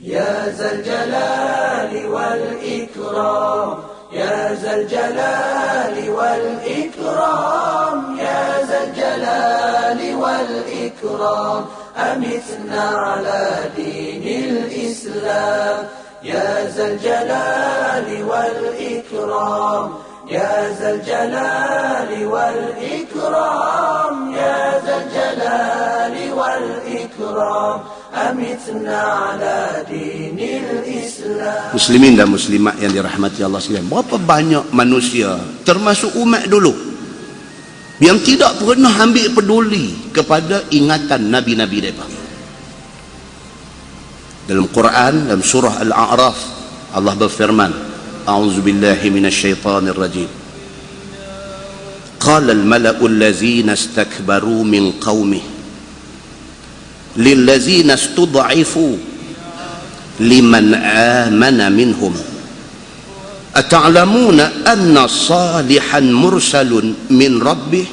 يا ذا الجلال والإكرام يا ذا الجلال والإكرام يا ذا الجلال والإكرام أمتنا على دين الإسلام يا ذا الجلال والإكرام يا ذا الجلال والإكرام يا ذا الجلال والإكرام أمتنا على دين الإسلام. Muslimin dan muslimat yang dirahmati Allah sekalian, berapa banyak manusia termasuk umat dulu yang tidak pernah ambil peduli kepada ingatan nabi-nabi mereka. Dalam Quran, dalam surah Al-A'raf, Allah berfirman, a'udzubillahi minasyaitanir rajim, qala al-mala'u allazina istakbaru min qaumih lillazina istud'ifu liman amana minhum ata'lamuna anna salihan mursalun min rabbih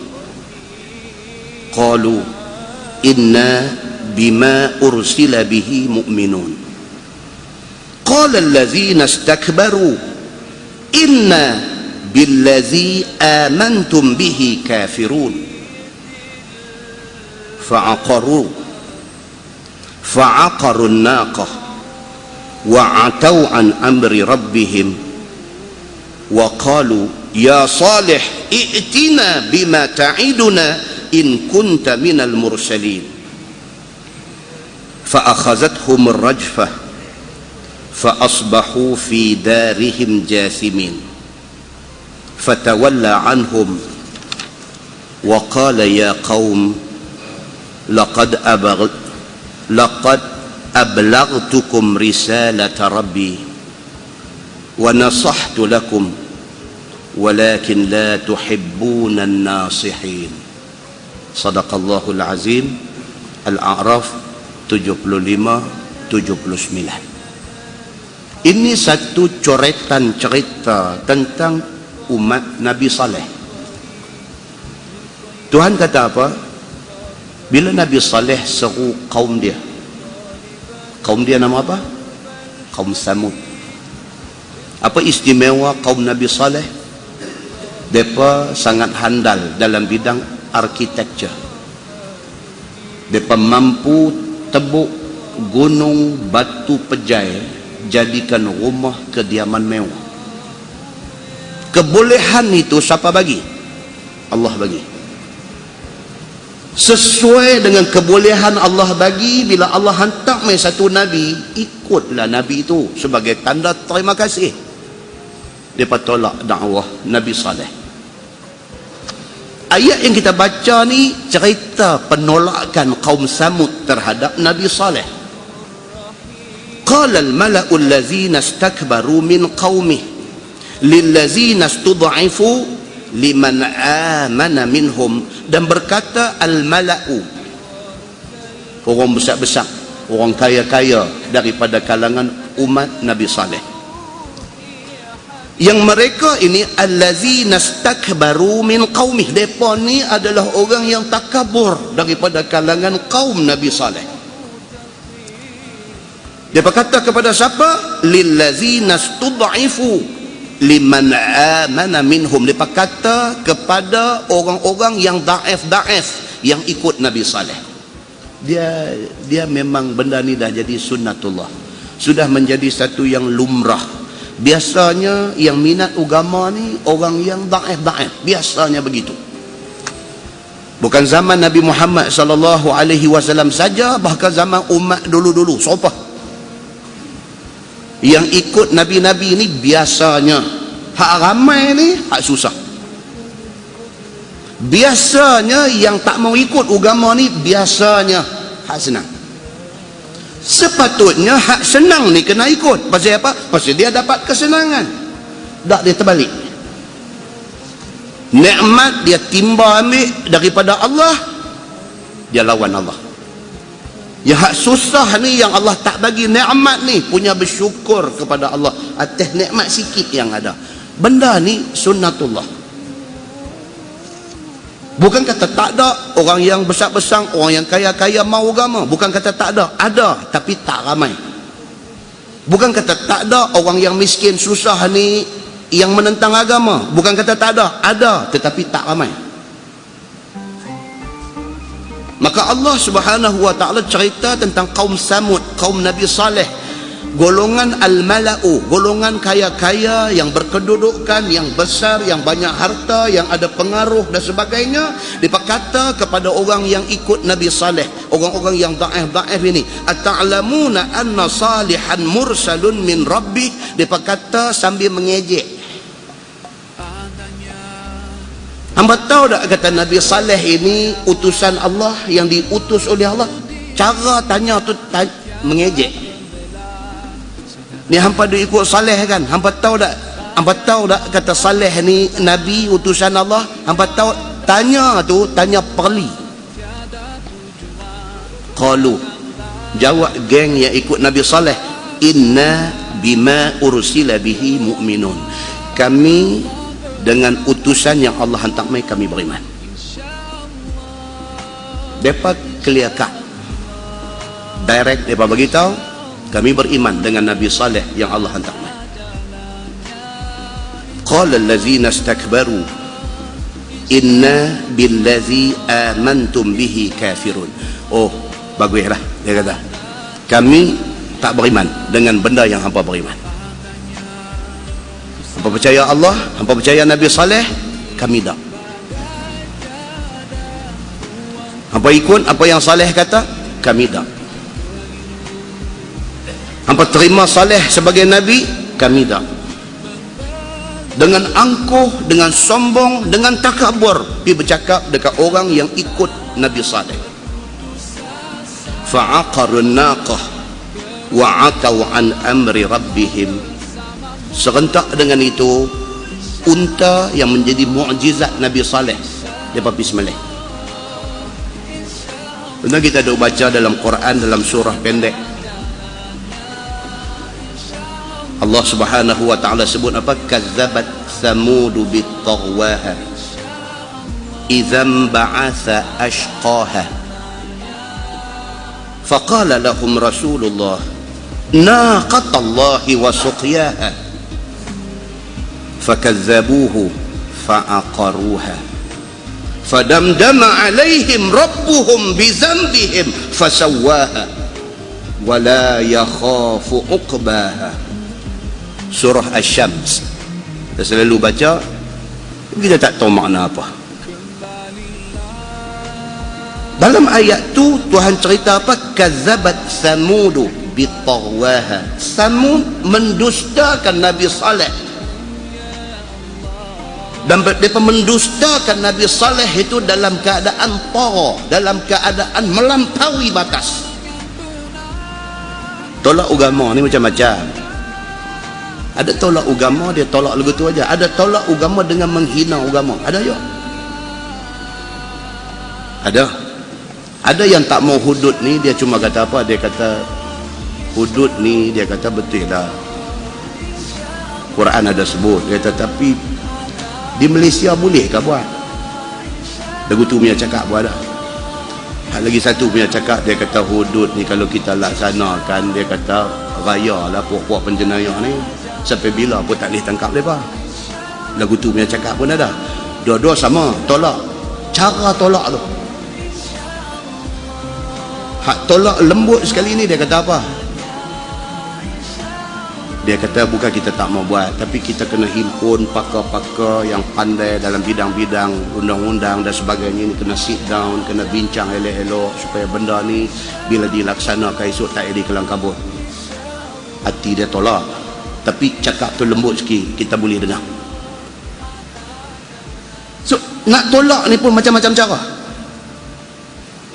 qalu inna bima ursila bihi mu'minun qala allazina istakbaru inna billazi amantum bihi kafirun fa'aqaru an-naqah wa atau an amri rabbihim wa qalu ya salih i'tina bima ta'iduna in kunta minal mursalin fa akhadhathum ar-rajfah fa asbahu fi darihim jathimin fatawalla anhum wa qala ya qaum laqad أبلغتكم رسالة ربي ونصحت لكم ولكن لا تحبون الناصحين. صدق الله العظيم. Al-A'raf 75-79. Ini satu coretan cerita tentang umat Nabi Saleh. Tuhan kata apa? Bila Nabi Saleh seru kaum dia nama apa? Kaum Samud. Apa istimewa kaum Nabi Saleh? Mereka sangat handal dalam bidang arsitektur. Mereka mampu tebuk gunung batu pejai jadikan rumah kediaman mewah. Kebolehan itu siapa bagi? Allah bagi. Sesuai dengan kebolehan Allah bagi, bila Allah hantar mai satu Nabi, ikutlah Nabi itu sebagai tanda terima kasih. Mereka tolak dakwah Nabi Saleh. Ayat yang kita baca ni cerita penolakan kaum Samud terhadap Nabi Saleh. Qala al-mala'u allazina istakbaru min qaumih lillazina istud'ifu liman amana minhum, dan berkata al-mala'u, orang besar-besar, orang kaya-kaya daripada kalangan umat Nabi Saleh, yang mereka ini allazina istakbaru min qaumih, mereka ni adalah orang yang takabur daripada kalangan kaum Nabi Saleh. Dia berkata kepada siapa? Lillazina istud'ifu liman amana minhum. Dia kata kepada orang-orang yang daif yang ikut Nabi Saleh. Dia memang benda ni dah jadi sunnatullah, sudah menjadi satu yang lumrah. Biasanya yang minat agama ni orang yang daif, biasanya begitu. Bukan zaman Nabi Muhammad sallallahu alaihi wasallam saja, bahkan zaman umat dulu-dulu. Siapa yang ikut nabi-nabi ni biasanya hak ramai ni hak susah. Biasanya yang tak mau ikut agama ni biasanya hak senang. Sepatutnya hak senang ni kena ikut. Pasal apa? Pasal dia dapat kesenangan. Tak, dia terbalik. Nikmat dia timba ambil daripada Allah, dia lawan Allah. Ya, hak susah ni yang Allah tak bagi nikmat ni, punya bersyukur kepada Allah atas nikmat sikit yang ada. Benda ni sunnatullah. Bukan kata tak ada orang yang besar-besar, orang yang kaya-kaya mau agama. Bukan kata tak ada, ada, tapi tak ramai. Bukan kata tak ada orang yang miskin susah ni yang menentang agama. Bukan kata tak ada, ada, tetapi tak ramai. Maka Allah Subhanahu wa taala cerita tentang kaum Samud, kaum Nabi Saleh, golongan al-mala'u, golongan kaya-kaya yang berkedudukan, yang besar, yang banyak harta, yang ada pengaruh dan sebagainya. Dia kata kepada orang yang ikut Nabi Saleh, orang-orang yang daif ini, ata'lamuna anna salihan mursalun min rabbih. Dia kata sambil mengejek, hamba tahu tak, kata Nabi Saleh ini utusan Allah, yang diutus oleh Allah. Cara tanya tu mengejek. Ni hampa dia ikut Saleh kan? Hampa tahu tak? Hampa tahu tak kata Saleh ni Nabi utusan Allah? Hampa tahu? Tanya tu, tanya perli. Qalu, jawab geng yang ikut Nabi Saleh, inna bima ursila bihi mu'minun. Kami dengan utusan yang Allah hantar mai, kami beriman. Depa clear cut, direct depa bagi tahu, kami beriman dengan Nabi Saleh yang Allah hantar mai. Qala allazina istakbaru inna billazi amantum bihi kafirun. Oh, baguslah dia kata, kami tak beriman dengan benda yang hangpa beriman. Hangpa percaya Allah, hangpa percaya Nabi Saleh, kami tak. Hangpa ikut apa yang Saleh kata, kami tak. Hangpa terima Saleh sebagai Nabi, kami tak. Dengan angkuh, dengan sombong, dengan takabur, dia bercakap dekat orang yang ikut Nabi Saleh. Fa'aqarun naqah wa'atau an amri rabbihim. Serentak dengan itu, unta yang menjadi mukjizat Nabi Saleh, dia pergi sembelih. Benar, kita ada baca dalam Quran, dalam surah pendek, Allah Subhanahu wa taala sebut apa? Kazzabat Thamud bit-taghwaha idzam ba'atha ashqaha faqala lahum Rasulullah naqatallahi wa suqyaha fakazzabuhu fa'aqaruha fadamdama alaihim rabbuhum bizambihim fasawwaha wa la yakhafu uqbaha. Surah Asy-Syams. Kita selalu baca, kita tak tahu makna apa. Dalam ayat tu Tuhan cerita apa? Kazzabat Thamud bit-taghwaha. Thamud mendustakan Nabi Saleh. Dan mereka mendustakan Nabi Saleh itu dalam keadaan tagha, dalam keadaan melampaui batas. Tolak agama ni macam-macam. Ada tolak agama, dia tolak lagu tu aja. Ada tolak agama dengan menghina agama. Ada ya? Ada. Ada yang tak mau hudud ni, dia cuma kata apa? Dia kata hudud ni, dia kata betul lah, Quran ada sebut. Dia kata tapi di Malaysia boleh ke buat? Lagu tu punya cakap buat dah. Lagi satu punya cakap, dia kata hudud ni kalau kita laksanakan, dia kata raya lah puak-puak penjenayah ni, sampai bila pun tak boleh tangkap mereka. Lagu tu punya cakap pun ada. Dua-dua sama, tolak. Cara tolak tu, hak tolak lembut sekali ni, dia kata apa? Dia kata bukan kita tak mau buat, tapi kita kena himpun pakar-pakar yang pandai dalam bidang-bidang undang-undang dan sebagainya ni, kena sit down, kena bincang elok-elok supaya benda ni bila dilaksanakan esok tak ada kelang kabut. Hati dia tolak, tapi cakap tu lembut sikit, kita boleh dengar. So nak tolak ni pun macam-macam cara.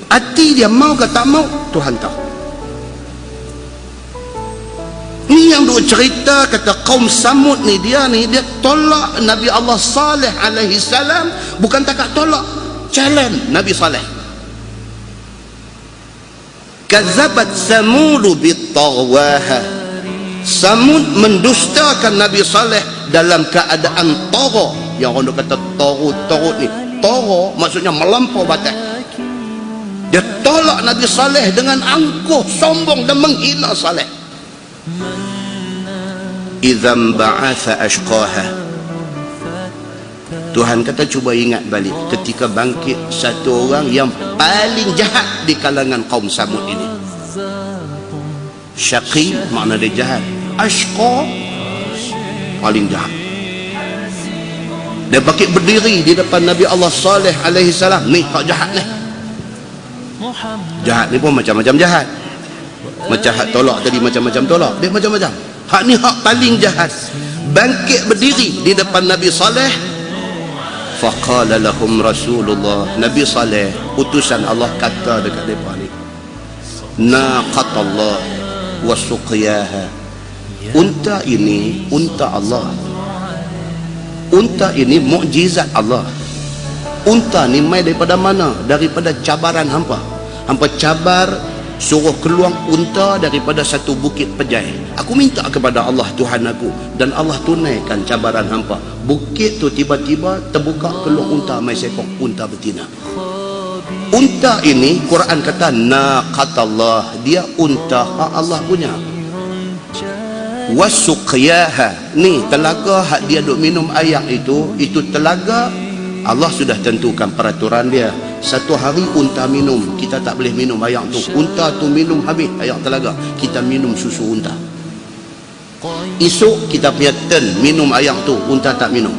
Hati dia mau ke tak mau, Tuhan tahu. Ni yang duk cerita, kata kaum Samud ni, dia tolak Nabi Allah Saleh alaihi salam. Bukan takat tolak, challenge Nabi Saleh. Kazzabat Samud bit-taghwaha. Samud mendustakan Nabi Saleh dalam keadaan tagha. Yang orang kata tarut ni, tagha maksudnya melampau batas. Dia tolak Nabi Saleh dengan angkuh, sombong dan menghina Saleh. idzam ba'atha ashqaha. Tuhan kata cuba ingat balik ketika bangkit satu orang yang paling jahat di kalangan kaum Samud ini. Syaqi makna dia jahat, ashqa paling jahat. Dia bangkit berdiri di depan Nabi Allah Saleh alaihi salam. Ni hak jahat ni. Jahat ni pun macam-macam jahat. Macam hak tolak tadi macam-macam tolak. Dia macam-macam. Hak ni hak paling jahat. Bangkit berdiri di depan Nabi Saleh. Faqala lahum Rasulullah, Nabi Saleh utusan Allah kata dekat mereka ni, naqatallah wa suqiyaha. Unta ini unta Allah. Unta ini mukjizat Allah. Unta ni mai daripada mana? Daripada cabaran hampa. Hampa cabar suruh keluar unta daripada satu bukit pejai. Aku minta kepada Allah Tuhan aku, dan Allah tunaikan cabaran hampa. Bukit tu tiba-tiba terbuka, keluar unta mai seekor unta betina. Unta ini Quran kata naqatallah, dia unta hak Allah punya. Wasuqiyaha, ni telaga hak dia duk minum air itu telaga Allah sudah tentukan peraturan dia. Satu hari unta minum, kita tak boleh minum air tu. Unta tu minum habis air telaga, kita minum susu unta. Esok kita punya turn minum air tu, unta tak minum.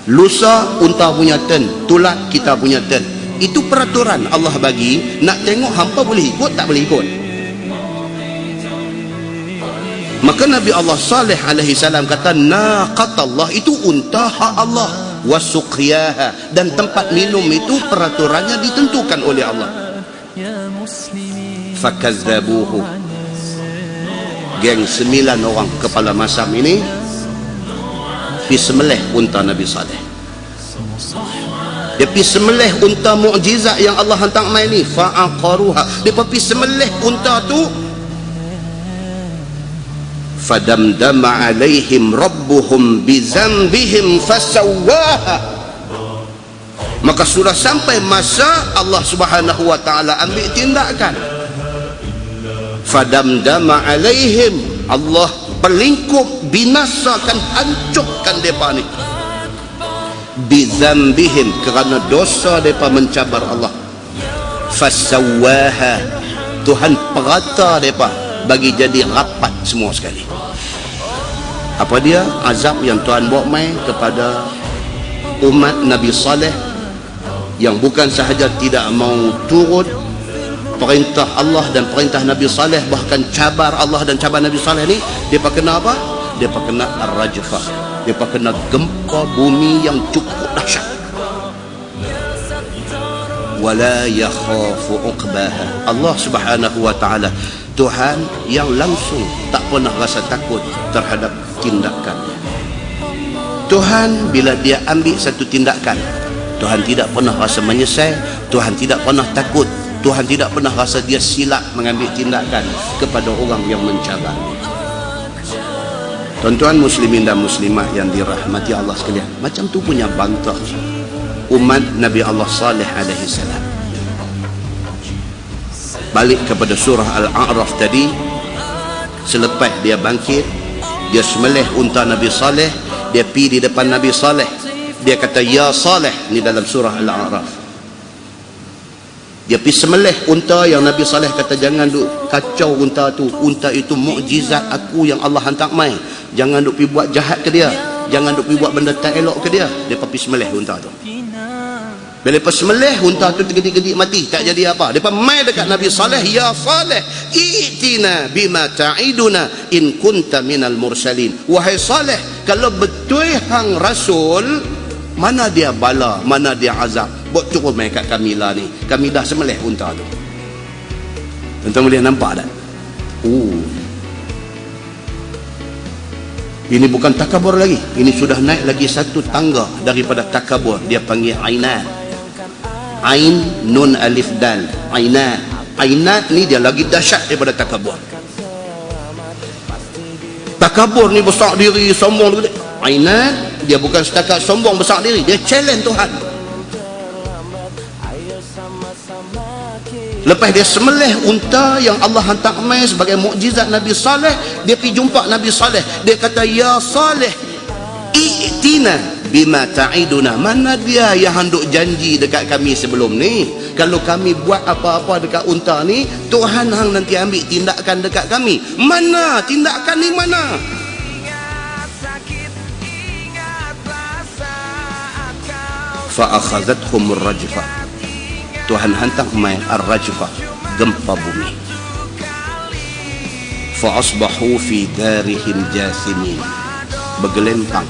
Lusa unta punya turn, tulat kita punya turn. Itu peraturan Allah bagi. Nak tengok hampa boleh ikut tak boleh ikut. Maka Nabi Allah Saleh alaihi salam kata naqatallah, itu unta hak Allah. Wasuqiyaha, dan tempat minum itu peraturannya ditentukan oleh Allah. Fakazzabuhu, geng 9 orang kepala masam ini pergi sembelih unta Nabi Saleh. Dia pergi sembelih unta mukjizat yang Allah hantar mai ni. Fa'aqaruha, dia pergi sembelih unta tu. Fadamdama alaihim rabbuhum bizambihim fasawwaha. Maka sudah sampai masa Allah Subhanahu wa taala ambil tindakan. Fadamdama alaihim, Allah pelingkup, binasakan, hancurkan depa ni. Bizambihim, kerana dosa depa mencabar Allah. Fasawwaha, Tuhan perata depa bagi jadi rapat semua sekali. Apa dia? Azab yang Tuhan bawa mai kepada umat Nabi Saleh, yang bukan sahaja tidak mau turut perintah Allah dan perintah Nabi Saleh, bahkan cabar Allah dan cabar Nabi Saleh ni, depa kena apa? Depa kena ar-rajfah, depa kena gempa bumi yang cukup dahsyat. Wala yakhafu uqbaha, Allah Subhanahu wa taala Tuhan yang langsung tak pernah rasa takut terhadap tindakannya. Tuhan bila dia ambil satu tindakan, Tuhan tidak pernah rasa menyesal, Tuhan tidak pernah takut, Tuhan tidak pernah rasa dia silap mengambil tindakan kepada orang yang mencabar. Tuan-tuan muslimin dan muslimat yang dirahmati Allah sekalian, macam tu punya bantah umat Nabi Allah Saleh alaihi salam. Balik kepada surah Al-A'raf tadi, selepas dia bangkit, dia sembelih unta Nabi Saleh, dia pergi di depan Nabi Saleh, dia kata ya Saleh, ni dalam surah Al-A'raf. Dia pergi sembelih unta yang Nabi Saleh kata jangan duk kacau unta tu, unta itu mukjizat aku yang Allah hantar mai, jangan duk pergi buat jahat ke dia, jangan duk pergi buat benda tak elok ke dia. Dia pergi sembelih unta tu. Bila lepas sembelih unta tu tergedik-gedik mati, tak jadi apa. Depa mai dekat Nabi Saleh, ya Saleh, i'tina bima ta'iduna in kunta minal mursalin. Wahai Saleh, kalau betul hang rasul, mana dia bala, mana dia azab, buat turun mai kat kami lah ni. Kami dah sembelih unta tu. Tuan-tuan boleh nampak tak? Ini bukan takabur lagi, ini sudah naik lagi satu tangga daripada takabur. Dia panggil ainat. Ain nun alif dal, ainat. Ainat ni dia lagi dahsyat daripada takabur. Takabur ni besar diri, sombong diri. Ainat dia bukan setakat sombong besar diri, dia challenge Tuhan. Lepas dia semelih unta yang Allah hantar mai sebagai mukjizat Nabi Saleh, dia pergi jumpa Nabi Saleh. Dia kata, ya Saleh, i'tina bima ta'iduna. Mana dia yang handuk janji dekat kami sebelum ni? Kalau kami buat apa-apa dekat unta ni, Tuhan hang nanti ambil tindakan dekat kami. Mana tindakan ni, mana? Fa'akhazathum ar-rajfa. Tuhan hantar mai ar-rajfa, gempa bumi. Fa'asbahu fi darihim jasimin. Bergelempang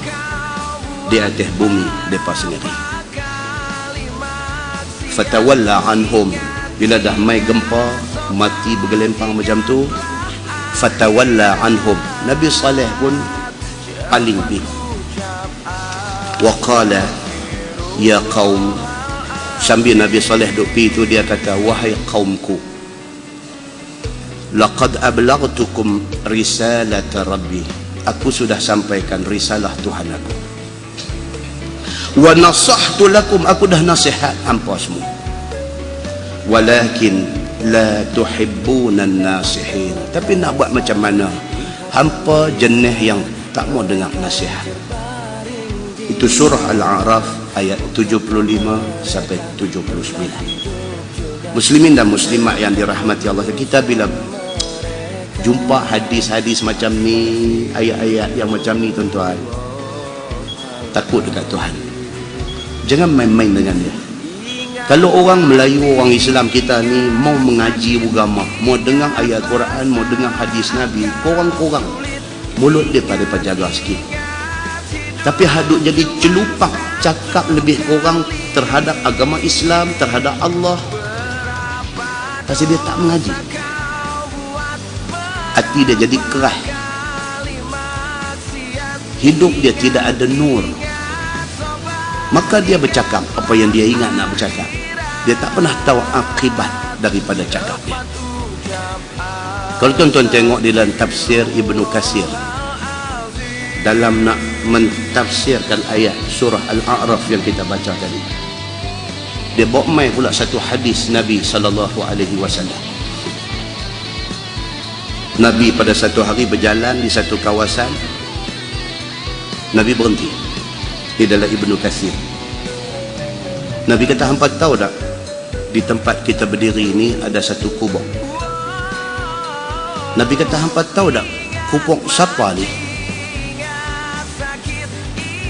di atas bumi depa sendiri. Fatawalla anhum. Bila dah mai gempa, mati bergelempang macam tu, fatawalla anhum. Nabi Saleh pun paling pi. Wa qala ya qaum. Sambil Nabi Saleh duk pi tu, dia kata, wahai kaumku, laqad ablaghtukum risalata rabbi. Aku sudah sampaikan risalah Tuhan aku. Wa nasahtu lakum. Aku dah nasihat hampa semua. Walakin la tuhibbunan nasihin. Tapi nak buat macam mana? Hampa jenis yang tak mau dengar nasihat. Itu surah Al-A'raf ayat 75 sampai 79. Muslimin dan muslimat yang dirahmati Allah, kita bila jumpa hadis-hadis macam ni, ayat-ayat yang macam ni, tuan-tuan, takut dekat Tuhan. Jangan main-main dengan dia. Kalau orang Melayu, orang Islam kita ni mau mengaji agama, mau dengar ayat Quran, mau dengar hadis Nabi, korang-korang mulut dia pada jaga sikit. Tapi hadut jadi celupak cakap lebih kurang terhadap agama Islam, terhadap Allah, pasal dia tak mengaji. Hati dia jadi keras, hidup dia tidak ada nur. Maka dia bercakap apa yang dia ingat nak bercakap. Dia tak pernah tahu akibat daripada cakap dia. Kalau tuan-tuan tengok di dalam tafsir Ibnu Katsir, dalam nak mentafsirkan ayat surah Al-A'raf yang kita baca tadi, dia bawa mai pula satu hadis Nabi SAW. Nabi pada satu hari berjalan di satu kawasan. Nabi berhenti di dalam Ibnu Katsir. Nabi kata, hampa tahu tak, di tempat kita berdiri ini ada satu kubur. Nabi kata, hampa tahu tak kubur siapa ni?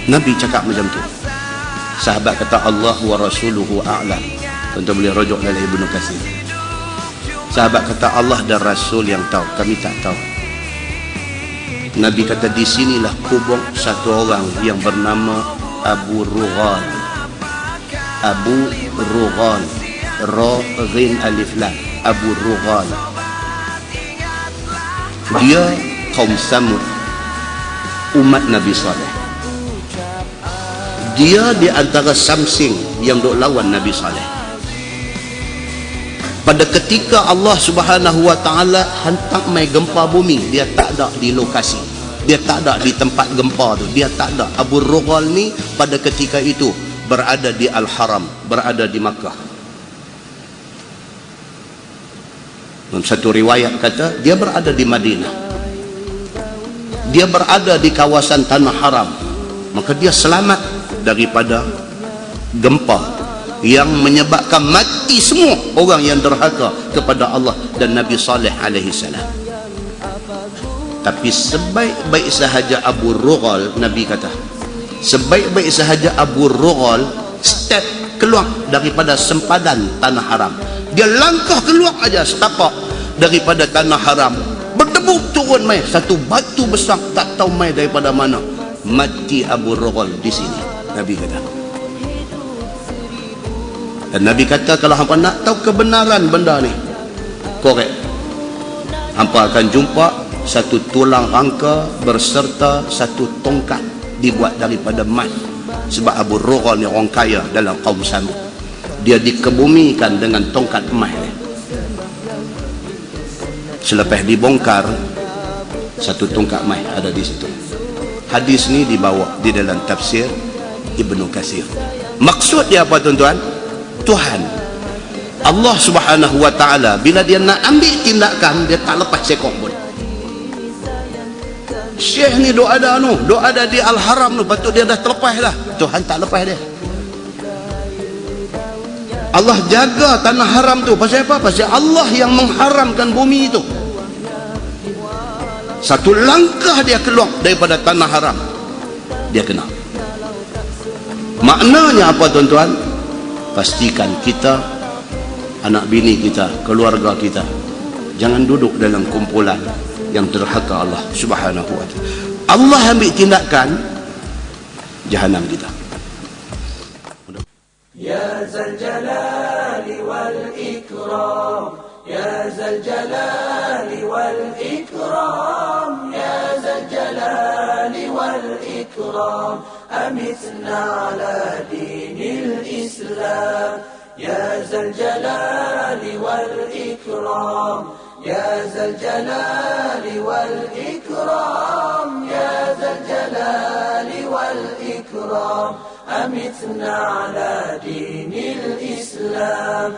Nabi cakap macam tu. Sahabat kata, Allah wa rasuluhu a'lam. Tuan-tuan boleh rujuk dalam Ibnu Katsir. Sahabat kata, Allah dan Rasul yang tahu, kami tak tahu. Nabi kata, di sinilah kubur satu orang yang bernama Abu Rughal. Abu Rughal, Ra Ghin Alif Lam, Abu Rughal. Dia kaum Samud, umat Nabi Saleh. Dia di antara Samsing yang duk lawan Nabi Saleh. Pada ketika Allah Subhanahu wa taala hantar mai gempa bumi, dia tak ada di lokasi. Dia tak ada di tempat gempa tu. Dia tak ada. Abu Rughal ni pada ketika itu berada di Al-Haram, berada di Makkah. Dalam satu riwayat kata dia berada di Madinah. Dia berada di kawasan Tanah Haram. Maka dia selamat daripada gempa yang menyebabkan mati semua orang yang derhaka kepada Allah dan Nabi Saleh alaihi salam. Tapi sebaik-baik sahaja Abu Rughal, Nabi kata, sebaik-baik sahaja Abu Rughal step keluar daripada sempadan Tanah Haram, dia langkah keluar aja setapak daripada Tanah Haram, berdebuk turun mai satu batu besar, tak tahu mai daripada mana, mati Abu Rughal di sini. Nabi kata. Dan Nabi kata, kalau hampa nak tahu kebenaran benda ni, korek, hampa akan jumpa satu tulang rangka berserta satu tongkat dibuat daripada emas. Sebab Abu Rughal ni orang kaya dalam kaum Samud. Dia dikebumikan dengan tongkat emas ni. Selepas dibongkar, satu tongkat emas ada di situ. Hadis ni dibawa di dalam tafsir Ibnu Katsir. Maksud dia apa, tuan-tuan? Tuhan Allah Subhanahu wa ta'ala bila dia nak ambil tindakan, dia tak lepas sekong pun. Syekh ni doa ada di Al-Haram tu, patut dia dah terlepas lah. Tuhan tak lepas dia. Allah jaga tanah haram tu. Pasal apa? Pasal Allah yang mengharamkan bumi itu. Satu langkah dia keluar daripada tanah haram, dia kena. Maknanya apa tuan-tuan? Pastikan kita, anak bini kita, keluarga kita, jangan duduk dalam kumpulan yang derhaka Allah Subhanahu wa ta'ala. Allah ambil tindakan, jahanam kita. Ya Zal Jalali wal Ikram, Ya Zal Jalali wal Ikram, Ya Zal Jalali wal Ikram, amitna ala dinil Islam. Ya Zal Jalali wal Ikram, Ya Zal Jalali wal Ikram, Ya Zal Jalali wal Ikram, amitna ala dinil Islam.